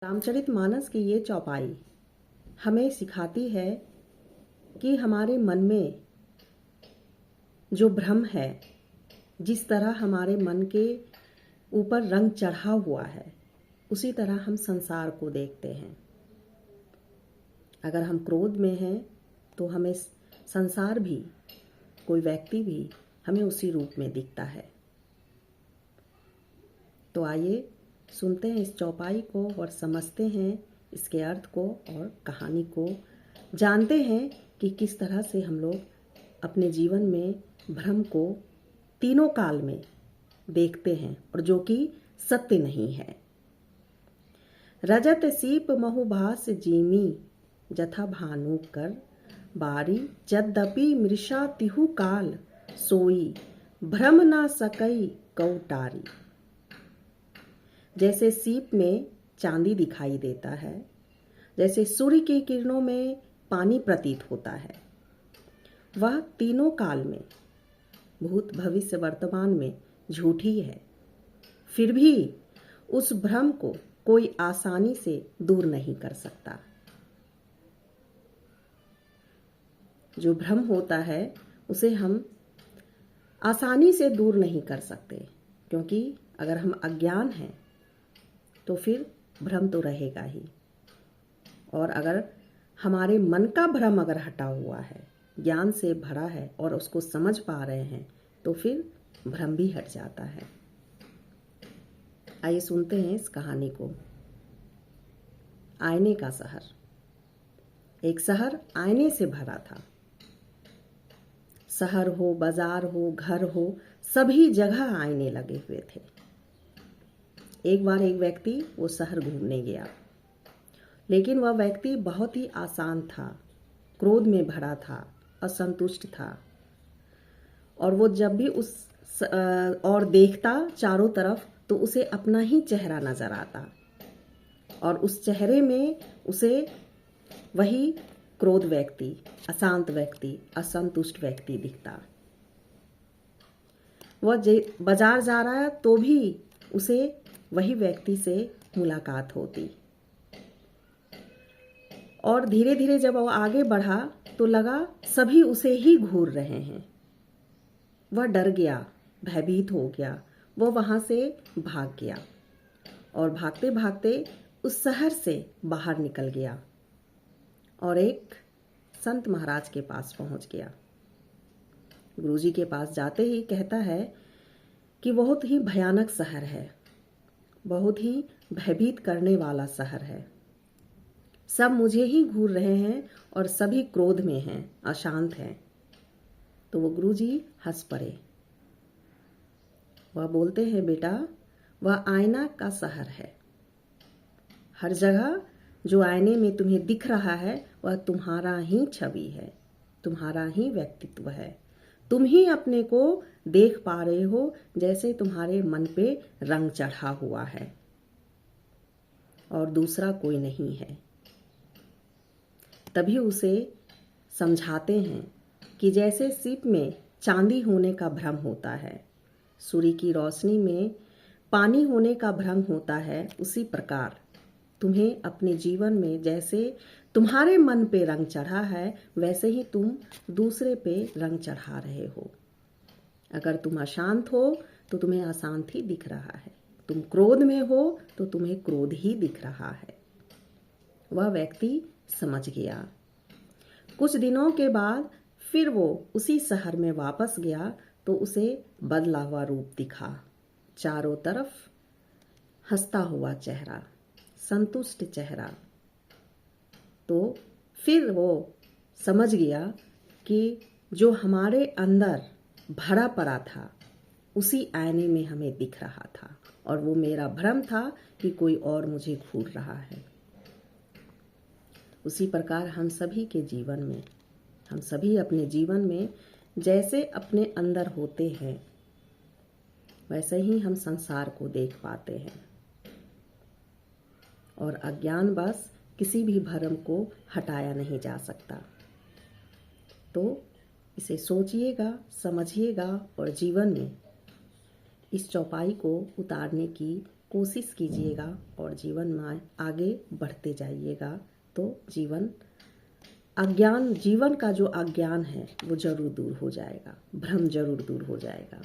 रामचरितमानस की ये चौपाई हमें सिखाती है कि हमारे मन में जो भ्रम है, जिस तरह हमारे मन के ऊपर रंग चढ़ा हुआ है, उसी तरह हम संसार को देखते हैं। अगर हम क्रोध में हैं तो हमें संसार भी, कोई व्यक्ति भी हमें उसी रूप में दिखता है। तो आइए सुनते हैं इस चौपाई को और समझते हैं इसके अर्थ को और कहानी को, जानते हैं कि किस तरह से हम लोग अपने जीवन में भ्रम को तीनों काल में देखते हैं और जो कि सत्य नहीं है। रजत सीप महुभास जीमी जथा भानु कर बारी यद्यपि मृषा तिहु काल सोई भ्रम ना सकई कौटारी। जैसे सीप में चांदी दिखाई देता है, जैसे सूर्य की किरणों में पानी प्रतीत होता है, वह तीनों काल में, भूत भविष्य वर्तमान में झूठी है। फिर भी उस भ्रम को कोई आसानी से दूर नहीं कर सकता। जो भ्रम होता है उसे हम आसानी से दूर नहीं कर सकते, क्योंकि अगर हम अज्ञान हैं तो फिर भ्रम तो रहेगा ही। और अगर हमारे मन का भ्रम अगर हटा हुआ है, ज्ञान से भरा है और उसको समझ पा रहे हैं, तो फिर भ्रम भी हट जाता है। आइए सुनते हैं इस कहानी को। आईने का शहर। एक शहर आईने से भरा था। शहर हो, बाजार हो, घर हो, सभी जगह आईने लगे हुए थे। एक बार एक व्यक्ति वो शहर घूमने गया, लेकिन वह व्यक्ति बहुत ही आसान था, क्रोध में भरा था, असंतुष्ट था। और वो जब भी उस और देखता चारों तरफ तो उसे अपना ही चेहरा नजर आता, और उस चेहरे में उसे वही क्रोध व्यक्ति, अशांत व्यक्ति, असंतुष्ट व्यक्ति दिखता। वह बाजार जा रहा है तो भी उसे वही व्यक्ति से मुलाकात होती। और धीरे धीरे जब वो आगे बढ़ा तो लगा सभी उसे ही घूर रहे हैं। वह डर गया, भयभीत हो गया। वो वहां से भाग गया और भागते भागते उस शहर से बाहर निकल गया और एक संत महाराज के पास पहुंच गया। गुरुजी के पास जाते ही कहता है कि बहुत ही भयानक शहर है, बहुत ही भयभीत करने वाला शहर है। सब मुझे ही घूर रहे हैं और सभी क्रोध में हैं, अशांत हैं। तो वो गुरुजी हंस पड़े। वह बोलते हैं, बेटा, वह आईना का शहर है। हर जगह जो आईने में तुम्हें दिख रहा है वह तुम्हारा ही छवि है, तुम्हारा ही व्यक्तित्व है। तुम ही अपने को देख पा रहे हो जैसे तुम्हारे मन पे रंग चढ़ा हुआ है, और दूसरा कोई नहीं है। तभी उसे समझाते हैं कि जैसे सीप में चांदी होने का भ्रम होता है, सूर्य की रोशनी में पानी होने का भ्रम होता है, उसी प्रकार तुम्हें अपने जीवन में जैसे तुम्हारे मन पे रंग चढ़ा है, वैसे ही तुम दूसरे पे रंग चढ़ा रहे हो। अगर तुम अशांत हो तो तुम्हें अशांत ही दिख रहा है, तुम क्रोध में हो तो तुम्हें क्रोध ही दिख रहा है। वह व्यक्ति समझ गया। कुछ दिनों के बाद फिर वो उसी शहर में वापस गया तो उसे बदला हुआ रूप दिखा। चारों तरफ हंसता हुआ चेहरा, संतुष्ट चेहरा। तो फिर वो समझ गया कि जो हमारे अंदर भरा पड़ा था उसी आईने में हमें दिख रहा था, और वो मेरा भ्रम था कि कोई और मुझे घूर रहा है। उसी प्रकार हम सभी के जीवन में, हम सभी अपने जीवन में जैसे अपने अंदर होते हैं वैसे ही हम संसार को देख पाते हैं, और अज्ञान बस किसी भी भ्रम को हटाया नहीं जा सकता। तो इसे सोचिएगा, समझिएगा और जीवन में इस चौपाई को उतारने की कोशिश कीजिएगा और जीवन में आगे बढ़ते जाइएगा, तो जीवन का जो अज्ञान है वो जरूर दूर हो जाएगा, भ्रम जरूर दूर हो जाएगा।